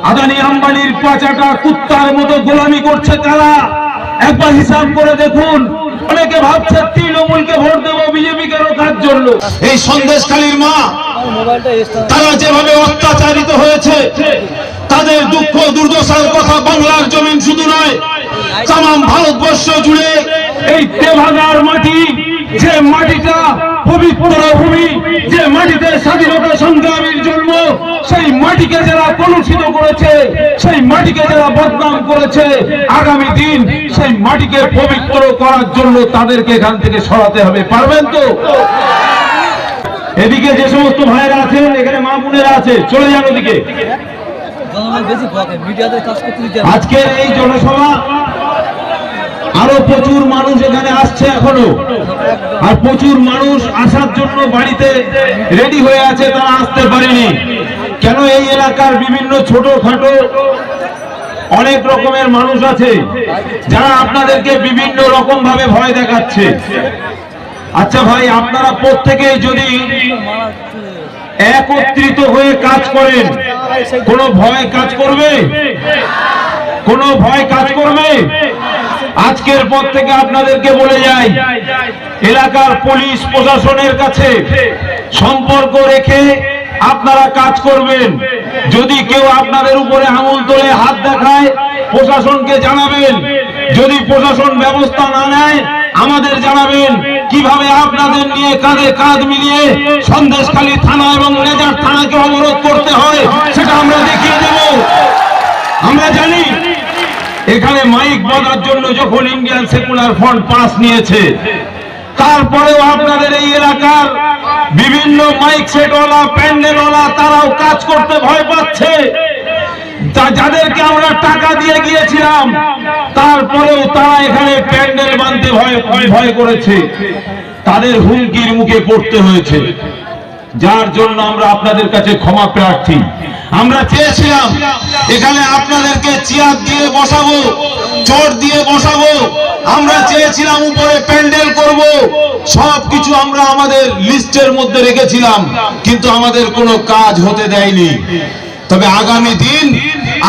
আদানি আম্বানির পাচাটা কুত্তার মতো গোলামি করছে কারা? একবার হিসাব করে দেখুন। অনেকে ভাবছে তৃণমূলকে ভোট দেবো, বিজেপিকে রোখার জন্য। এই সন্দেশখালীর মা তারা যেভাবে অত্যাচারিত হয়েছে, তাদের দুঃখ দুর্দশার কথা বাংলার জমিন শুধু নয়, তামাম ভারতবর্ষ জুড়ে এই তেভাগার মাটি, যে মাটিটা পবিত্র ভূমি, যে মাটিতে স্বাধীনতা সংগ্রামীর জন্ম, সেই মাটিকে যারা কলুষিত করেছে, সেই মাটিকে যারা বদনাম করেছে, আগামী দিন সেই মাটিকে পবিত্র করার জন্য তাদেরকে এখান থেকে সরাতে হবে। পারবেন তো? এদিকে যে সমস্ত ভাইয়েরা আছেন, এখানে মা বোনেরা আছে, চলে যান ওদিকে। আজকের এই জনসভা আরো প্রচুর মানুষ এখানে আসছে এখনো, আর প্রচুর মানুষ আসার জন্য বাড়িতে রেডি হয়ে আছে, তারা আসতে পারেনি। কেন? এই এলাকার বিভিন্ন ছোটখাটো অনেক রকমের মানুষ আছে যারা আপনাদেরকে বিভিন্ন রকম ভাবে ভয় দেখাচ্ছে। আচ্ছা ভাই, আপনারা প্রত্যেকেই যদি একত্রিত হয়ে কাজ করেন, কোন ভয় কাজ করবে? কোন ভয় কাজ করবে? আজকের পর থেকে আপনাদেরকে বলে যাই, এলাকার পুলিশ প্রশাসনের কাছে সম্পর্ক রেখে আপনারা কাজ করবেন। যদি কেউ আপনাদের উপরে আঙুল তোলে, হাত দেখায়, প্রশাসনকে জানাবেন। যদি প্রশাসন ব্যবস্থা না নেয়, আমাদের জানাবেন। কিভাবে আপনাদের নিয়ে কাঁধে কাঁধ মিলিয়ে সন্দেশখালী থানা এবং নেজার থানাকে অবরোধ করতে হয়, সেটা আমরা দেখিয়ে দেব। আমরা জানি এখানে মাইক বাঁধার জন্য যখন ইন্ডিয়ান সেকুলার ফ্রন্ট পাস নিয়েছে, তারপরেও আপনাদের এই এলাকার বিভিন্ন মাইক সেটওয়ালা, প্যান্ডেলওয়ালা তারাও কাজ করতে ভয় পাচ্ছে। যাদেরকে আমরা টাকা দিয়ে গিয়েছিলাম, তারপরেও তারা এখানে প্যান্ডেল বাঁধতে ভয় করেছে, তাদের হুমকির মুখে পড়তে হয়েছে। যার জন্য আমরা আপনাদের কাছে ক্ষমা প্রার্থী। আমরা চেয়েছিলাম এখানে আপনাদেরকে চেয়ার দিয়ে বসাবো, চট দিয়ে বসাবো, আমরা চেয়েছিলাম উপরে প্যান্ডেল করব, সবকিছু আমরা আমাদের লিস্টের মধ্যে রেখেছিলাম, কিন্তু আমাদের কোনো কাজ হতে দেয়নি। তবে আগামী দিন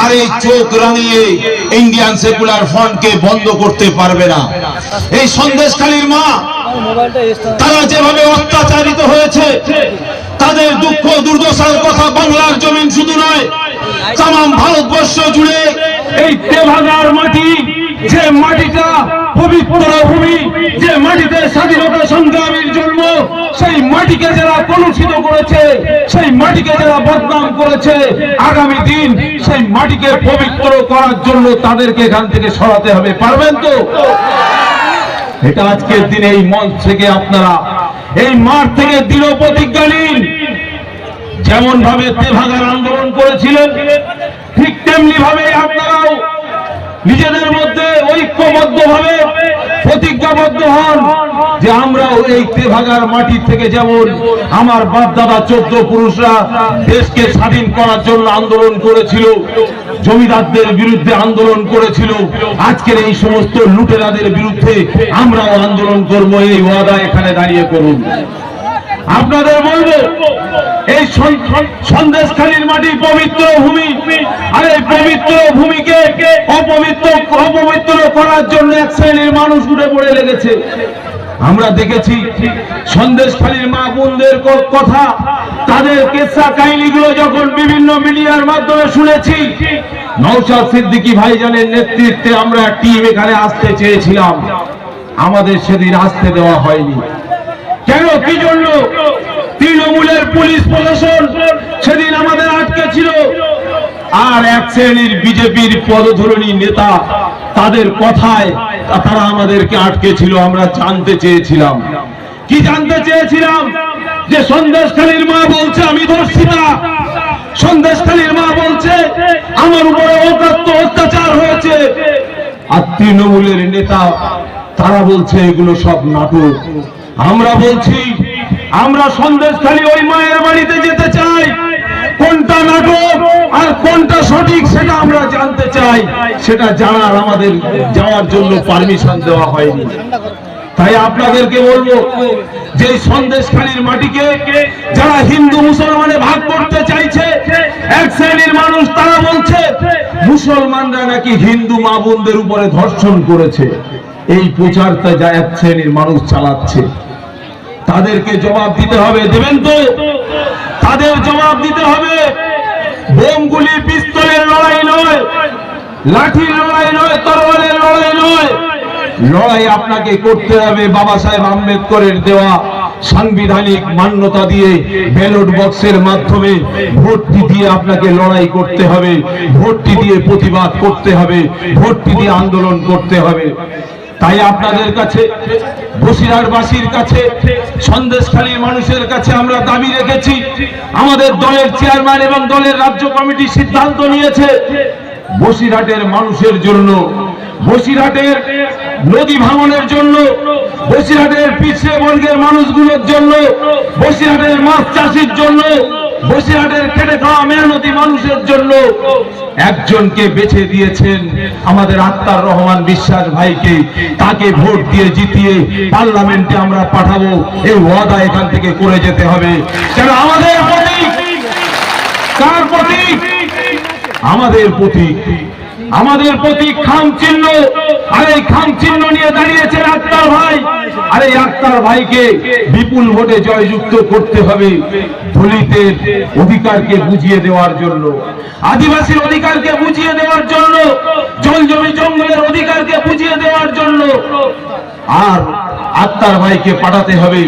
আর এই চোখ রাঙিয়ে ইন্ডিয়ান সেকুলার ফ্রন্টকে বন্ধ করতে পারবে না। এই সন্দেশখালীর মা তারা যেভাবে অত্যাচারিত হয়েছে, তাদের দুঃখ দুর্দশার কথা বাংলার জমিন শুধু নয়, তামাম ভারতবর্ষ জুড়ে এই তেভাগার মাটি, যে মাটিটা পবিত্র ভূমি, যে মাটিতে স্বাধীনতা সংগ্রামীর জন্ম, সেই মাটিকে যারা কলুষিত করেছে, সেই মাটিকে যারা বদনাম করেছে, আগামী দিন সেই মাটিকে পবিত্র করার জন্য তাদেরকে এখান থেকে সরাতে হবে। পারবেন তো? এটা আজকের দিনে এই মঞ্চ থেকে আপনারা, এই মাঠ থেকে দৃঢ় প্রতিজ্ঞা নিন। যেমন ভাবে তেভাগার আন্দোলন করেছিলেন, ঠিক তেমনি ভাবে আপনারাও নিজেদের মধ্যে ঐক্যবদ্ধ ভাবে প্রতিজ্ঞাবদ্ধ হন যে আমরাও এই তেভাগার মাটি থেকে, যেমন আমার বাপ দাদা 14 পুরুষরা দেশকে স্বাধীন করার জন্য আন্দোলন করেছিল, জমিদারদের বিরুদ্ধে আন্দোলন করেছিল, আজকের এই সমস্ত লুটেরাদের বিরুদ্ধে আমরাও আন্দোলন করব। এই ওয়াদা এখানে দাঁড়িয়ে করুন। আপনাদের বলবো, এই সন্দেশখালীর মাটি পবিত্র ভূমি, আর এই পবিত্র ভূমিকে অপবিত্র করার জন্য এক শ্রেণীর মানুষ উঠে পড়ে লেগেছে। আমরা দেখেছি সন্দেশখালীর মা বোনদের কথা, তাদের কেসা কাহিনীগুলো যখন বিভিন্ন মিডিয়ার মাধ্যমে শুনেছি, নওশাদ সিদ্দিকী ভাইজানের নেতৃত্বে আমরা টিম এখানে আসতে চেয়েছিলাম, আমাদের সেদিন আসতে দেওয়া হয়নি। কেন? কি জন্য? তৃণমূলের পুলিশ প্রশাসন সেদিন আমাদের আটকে ছিল, আর এক শ্রেণীর বিজেপির পদধরণী নেতা, তাদের কথায় তারা আমাদেরকে আটকে ছিল। আমরা জানতে চেয়েছিলাম, কি জানতে চেয়েছিলাম? যে সন্দেশখালীর মা বলছে আমি ধর্ষিতা, সন্দেশখালীর মা বলছে আমার উপরে অকাত্য অত্যাচার হয়েছে, আর তৃণমূলের নেতা তারা বলছে এগুলো সব নাটক। আমরা বলছি আমরা সন্দেশখালী ওই মায়ের বাড়িতে যেতে চাই, কোনটা নাটক আর কোনটা সঠিক সেটা আমরা জানতে চাই। সেটা জানার আমাদের যাওয়ার জন্য পারমিশন দেওয়া হয়নি। তাই তাই আপনাদেরকে বলবো যে সন্দেশখালীর মাটিকে যারা হিন্দু মুসলমানে ভাগ করতে চাইছে, এক শ্রেণীর মানুষ তারা বলছে মুসলমানরা নাকি হিন্দু মা বোনদের উপরে ধর্ষণ করেছে। এই প্রচারটা যা এক শ্রেণীর মানুষ চালাচ্ছে, তাদেরকে জবাব দিতে হবে। দেবেন তো? তাদের জবাব দিতে হবে। বোমগুলি পিস্তলের লড়াই নয়, লাঠির লড়াই নয়, তরোয়ালের লড়াই নয়। লড়াই আপনাকে করতে হবে বাবা সাহেব আম্বেদকরের দেওয়া সাংবিধানিক মান্যতা দিয়ে, ব্যালট বক্সের মাধ্যমে ভোটটি দিয়ে আপনাকে লড়াই করতে হবে, ভোটটি দিয়ে প্রতিবাদ করতে হবে, ভোটটি দিয়ে আন্দোলন করতে হবে। তাই আপনাদের কাছে, বসিরহাটবাসীর কাছে, সন্দেশখালীর মানুষের কাছে আমরা দাবি রেখেছি। আমাদের দলের চেয়ারম্যান এবং দলের রাজ্য কমিটি সিদ্ধান্ত নিয়েছে বসিরহাটের মানুষের জন্য, বসিরহাটের নদী ভাঙনের জন্য, বসিরহাটের পিছিয়ে বর্গের মানুষগুলোর জন্য, বসিরহাটের মাছ চাষির জন্য, বসিরহাটের খেটে খাওয়া মেহনতি মানুষের জন্য একজনকে বেছে দিয়েছেন, আমাদের আক্তার রহমান বিশ্বাস ভাইকে। তাকে ভোট দিয়ে জিতিয়ে পার্লামেন্টে আমরা পাঠাবো, এই ওয়াদা এখান থেকে করে যেতে হবে। কেন আমাদের প্রতীক, কার প্রতীক? আমাদের প্রতীক, আমাদের প্রতীক খাম চিহ্ন। আর এই খাম চিহ্ন নিয়ে দাঁড়িয়েছে আক্তার ভাই। আর এই আক্তার ভাইকে বিপুল ভোটে জয়যুক্ত করতে হবে, দলিতের অধিকারকে বুঝিয়ে দেওয়ার জন্য, আদিবাসীর অধিকারকে বুঝিয়ে দেওয়ার জন্য, জল জমি জঙ্গলের অধিকারকে বুঝিয়ে দেওয়ার জন্য। আর আক্তার ভাইকে পাঠাতে হবে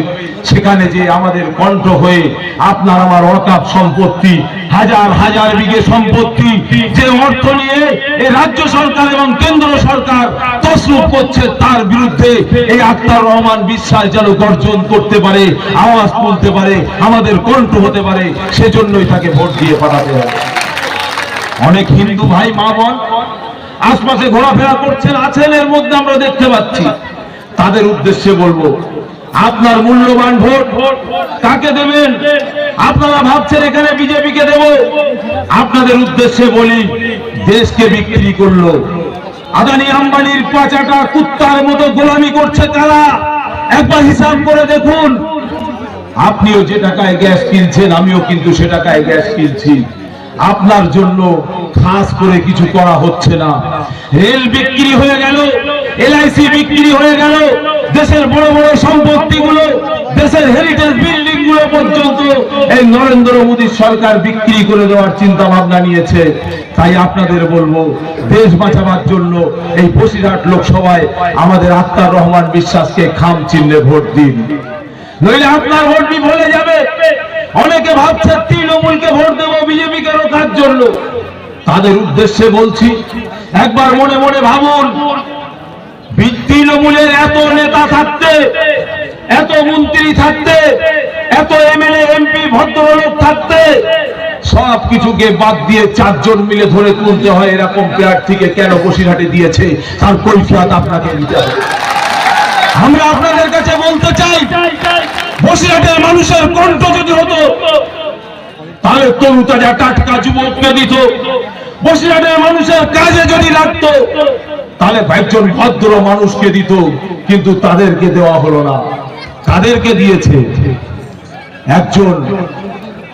সেখানে যে আমাদের কণ্ঠ হয়ে আপনার আমার ওয়াকফ সম্পত্তি, হাজার হাজার বিঘে সম্পত্তি, যে অর্থ নিয়ে এই রাজ্য সরকার এবং কেন্দ্র সরকার তসরুপ করছে, তার বিরুদ্ধে এই আক্তার রহমান বিশ্বাস যেন গর্জন করতে পারে, আওয়াজ তুলতে পারে, আমাদের কণ্ঠ হতে পারে, সেজন্যই তাকে ভোট দিয়ে পাঠাতে হবে। অনেক হিন্দু ভাই মা বোন আশপাশে ঘোরাফেরা করছেন, আছেন, এর মধ্যে আমরা দেখতে পাচ্ছি। তাদের উদ্দেশ্যে বলবো, আপনার মূল্যবান ভোট কাকে দেবেন? আপনারা ভাবছেন এখানে বিজেপিকে দেব। আপনাদের উদ্দেশ্যে বলি, দেশকে বিক্রি করলো আদানি আম্বানির পাচাটা কুত্তার মতো গোলামি করছে কারা? একবার হিসাব করে দেখুন। আপনিও যে টাকায় গ্যাস কিনছেন, আমিও কিন্তু সে টাকায় গ্যাস কিনছি। আপনার জন্য খাস করে কিছু করা হচ্ছে না। রেল বিক্রি হয়ে গেল, এলআইসি বিক্রি হয়ে গেল, দেশের বড় বড় সম্পত্তিগুলো, দেশের হেরিটেজ বিল্ডিং গুলো পর্যন্ত এই নরেন্দ্র মোদী সরকার বিক্রি করে দেওয়ার চিন্তা ভাবনা নিয়েছে। তাই আপনাদের বলবো, দেশ বাঁচাবার জন্য এই বসিরহাট লোকসভায় আমাদের আক্তার রহমান বিশ্বাসকে খাম চিহ্নে ভোট দিন, নইলে আপনার ভোট বিফলে যাবে। অনেকে ভাবছে তৃণমূলকে ভোট দেবো বিজেপিকে রোখার জন্য। তাদের উদ্দেশ্যে বলছি, একবার মনে মনে ভাবুন, তৃণমূলের এত নেতা থাকতে, এত মন্ত্রী থাকতে, এত এমএলএ এমপি ভদ্রলোক থাকতে, সব কিছুকে বাদ দিয়ে চারজন মিলে ধরে তুলতে হয় এরকম প্রার্থীকে কেন বসিরহাটে দিয়েছে, তার কৈফিয়ত আপনাকে দিতে হবে। আমরা আপনাদের কাছে বলতে চাই, বসিরহাটের মানুষের কণ্ঠ যদি হতো, তাহলে তরু তাজা টাটকা যুবককে দিত। বসিরহাটের মানুষের কাজে যদি লাগতো, তাহলে একজন ভদ্র মানুষকে দিত। কিন্তু তাদেরকে দেওয়া হলো না। তাদেরকে দিয়েছে একজন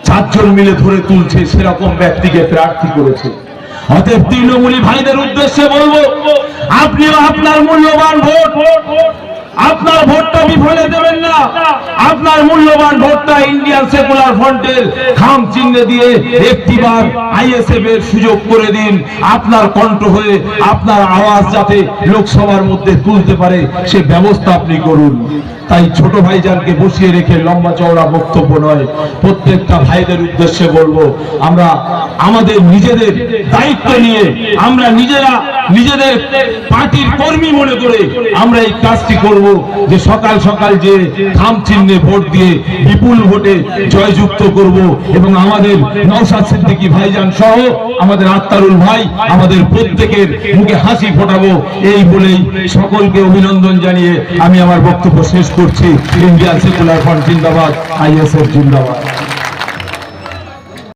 চারজন মিলে ধরে তুলছে সেরকম ব্যক্তিকে প্রার্থী করেছে। অতএব তৃণমূলী ভাইদের উদ্দেশ্যে বলবো, আপনিও আপনার মূল্যবান ভোট, আপনার ভোটটা বিফলে দেবেন না। আপনার মূল্যবান ভোটটা ইন্ডিয়ান সেকুলার ফ্রন্টের খাম চিহ্নে দিয়ে একটিবার আইএসএফ এর সুযোগ করে দিন। আপনার কণ্ঠ হয়ে আপনার আওয়াজ যাতে লোকসভার মধ্যে তুলতে পারে সে ব্যবস্থা আপনি করুন। তাই ছোট ভাইজানকে বসিয়ে রেখে লম্বা চওড়া বক্তব্য নয়, প্রত্যেকটা ভাইদের উদ্দেশ্যে বলবো, আমরা আমাদের নিজেদের দায়িত্ব নিয়ে, আমরা নিজেরা নিজেদের পার্টির কর্মী মনে করে আমরা এই কাজটি করব, যে সকাল সকাল যে খাম চিহ্নে ভোট দিয়ে বিপুল ভোটে জয়যুক্ত করব এবং আমাদের নওশাদ সিদ্দিকী ভাইজান সহ আমাদের আক্তারুল ভাই, আমাদের প্রত্যেকের মুখে হাসি ফোটাবো। এই বলেই সকলকে অভিনন্দন জানিয়ে আমি আমার বক্তব্য শেষ করছি। ইন্ডিয়ান সেকুলার ফ্রন্ট জিন্দাবাদ, আইএসএফ জিন্দাবাদ।